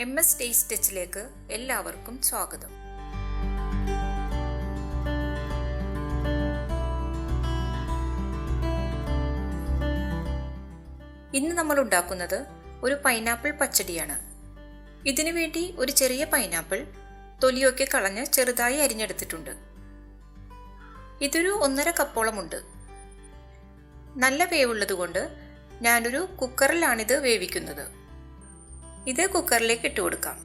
MS taste ടച്ചിലേക്ക് എല്ലാവർക്കും സ്വാഗതം. ഇന്ന് നമ്മൾ ഉണ്ടാക്കുന്നത് ഒരു പൈനാപ്പിൾ പച്ചടിയാണ്. ഇതിനു വേണ്ടി ഒരു ചെറിയ പൈനാപ്പിൾ തൊലിയൊക്കെ കളഞ്ഞ് ചെറുതായി അരിഞ്ഞെടുത്തിട്ടുണ്ട്. ഇതൊരു 1.5 കപ്പോളമുണ്ട്. നല്ല വേവുള്ളതുകൊണ്ട് ഞാനൊരു കുക്കറിലാണിത് വേവിക്കുന്നത്. ഇത് കുക്കറിലേക്ക് ഇട്ട് കൊടുക്കാം.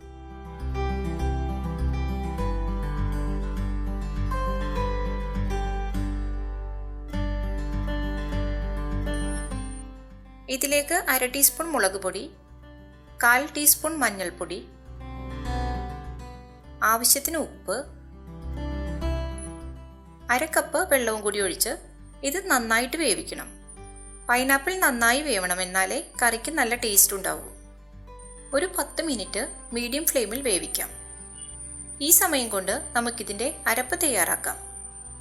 ഇതിലേക്ക് 1/2 ടീസ്പൂൺ മുളക് പൊടി, 1/4 ടീസ്പൂൺ മഞ്ഞൾപ്പൊടി, ആവശ്യത്തിന് ഉപ്പ്, 1/2 കപ്പ് വെള്ളവും കൂടി ഒഴിച്ച് ഇത് നന്നായിട്ട് വേവിക്കണം. പൈനാപ്പിൾ നന്നായി വേവണം, എന്നാലേ കറിക്ക് നല്ല ടേസ്റ്റ് ഉണ്ടാവൂ. ഒരു 10 മിനിറ്റ് മീഡിയം ഫ്ലെയിമിൽ വേവിക്കാം. ഈ സമയം കൊണ്ട് നമുക്കിതിൻ്റെ അരപ്പ് തയ്യാറാക്കാം.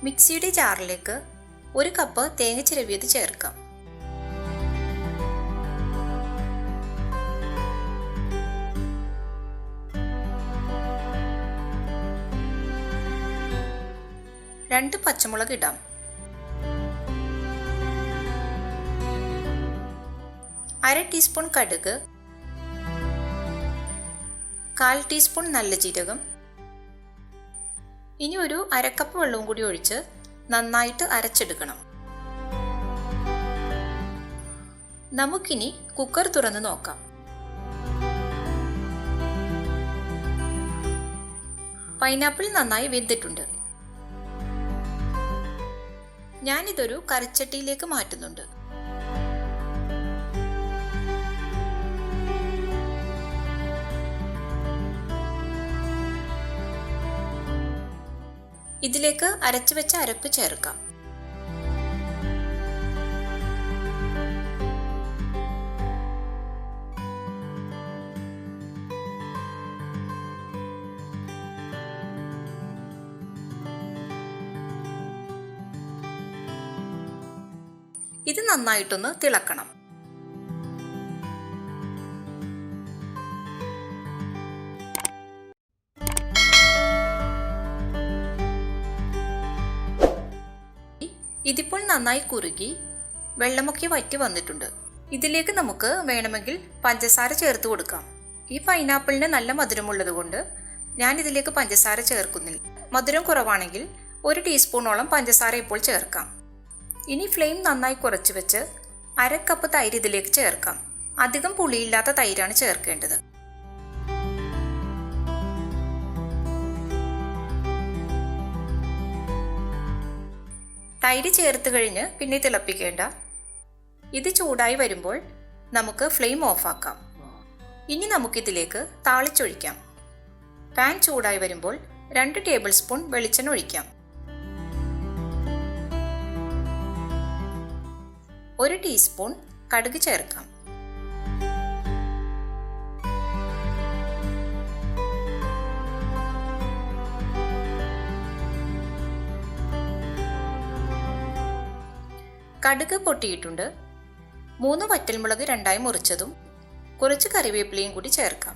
മിക്സിയുടെ ജാറിലേക്ക് 1 കപ്പ് തേങ്ങ ചിരവിയത് ചേർക്കാം. രണ്ട് പച്ചമുളക് ഇടാം. 1/2 ടീസ്പൂൺ കടുക്, 1/4 ടീസ്പൂൺ നല്ല ജീരകം. ഇനി ഒരു 1/2 കപ്പ് വെള്ളവും കൂടി ഒഴിച്ച് നന്നായിട്ട് അരച്ചെടുക്കണം. നമുക്കിനി കുക്കർ തുറന്ന് നോക്കാം. പൈനാപ്പിൾ നന്നായി വെന്തിട്ടുണ്ട്. ഞാനിതൊരു കറിച്ചട്ടിയിലേക്ക് മാറ്റുന്നുണ്ട്. ഇതിലേക്ക് അരച്ചു വെച്ച അരപ്പ് ചേർക്കാം. ഇത് നന്നായിട്ടൊന്ന് തിളക്കണം. ഇതിപ്പോൾ നന്നായി കുറുകി വെള്ളമൊക്കെ വറ്റി വന്നിട്ടുണ്ട്. ഇതിലേക്ക് നമുക്ക് വേണമെങ്കിൽ പഞ്ചസാര ചേർത്ത് കൊടുക്കാം. ഈ പൈനാപ്പിളിന് നല്ല മധുരമുള്ളത് കൊണ്ട് ഞാൻ ഇതിലേക്ക് പഞ്ചസാര ചേർക്കുന്നില്ല. മധുരം കുറവാണെങ്കിൽ 1 ടീസ്പൂണോളം പഞ്ചസാര ഇപ്പോൾ ചേർക്കാം. ഇനി ഫ്ലെയിം നന്നായി കുറച്ച് വെച്ച് 1/2 കപ്പ് തൈര് ഇതിലേക്ക് ചേർക്കാം. അധികം പുളിയില്ലാത്ത തൈരാണ് ചേർക്കേണ്ടത്. തൈര് ചേർത്ത് കഴിഞ്ഞ് പിന്നെ തിളപ്പിക്കേണ്ട. ഇത് ചൂടായി വരുമ്പോൾ നമുക്ക് ഫ്ലെയിം ഓഫാക്കാം. ഇനി നമുക്കിതിലേക്ക് താളിച്ചൊഴിക്കാം. പാൻ ചൂടായി വരുമ്പോൾ 2 ടേബിൾ സ്പൂൺ വെളിച്ചെണ്ണ ഒഴിക്കാം. 1 ടീസ്പൂൺ കടുക് ചേർക്കാം. കടുക് പൊട്ടിയിട്ടുണ്ട്. 3 വറ്റൽമുളക് 2ആയി മുറിച്ചതും കുറച്ച് കറിവേപ്പിലയും കൂടി ചേർക്കാം.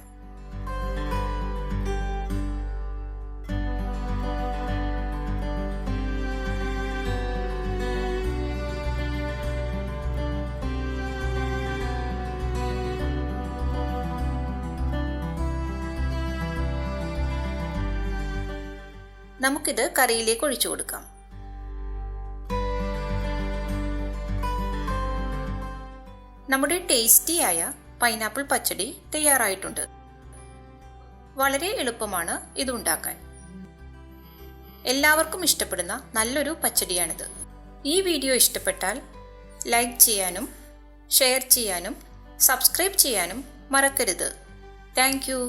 നമുക്കിത് കറിയിലേക്ക് ഒഴിച്ചു കൊടുക്കാം. നമ്മുടെ ടേസ്റ്റിയായ പൈനാപ്പിൾ പച്ചടി തയ്യാറായിട്ടുണ്ട്. വളരെ എളുപ്പമാണ് ഇത് ഉണ്ടാക്കാൻ. എല്ലാവർക്കും ഇഷ്ടപ്പെടുന്ന നല്ലൊരു പച്ചടിയാണിത്. ഈ വീഡിയോ ഇഷ്ടപ്പെട്ടാൽ ലൈക്ക് ചെയ്യാനും ഷെയർ ചെയ്യാനും സബ്സ്ക്രൈബ് ചെയ്യാനും മറക്കരുത്. Thank you.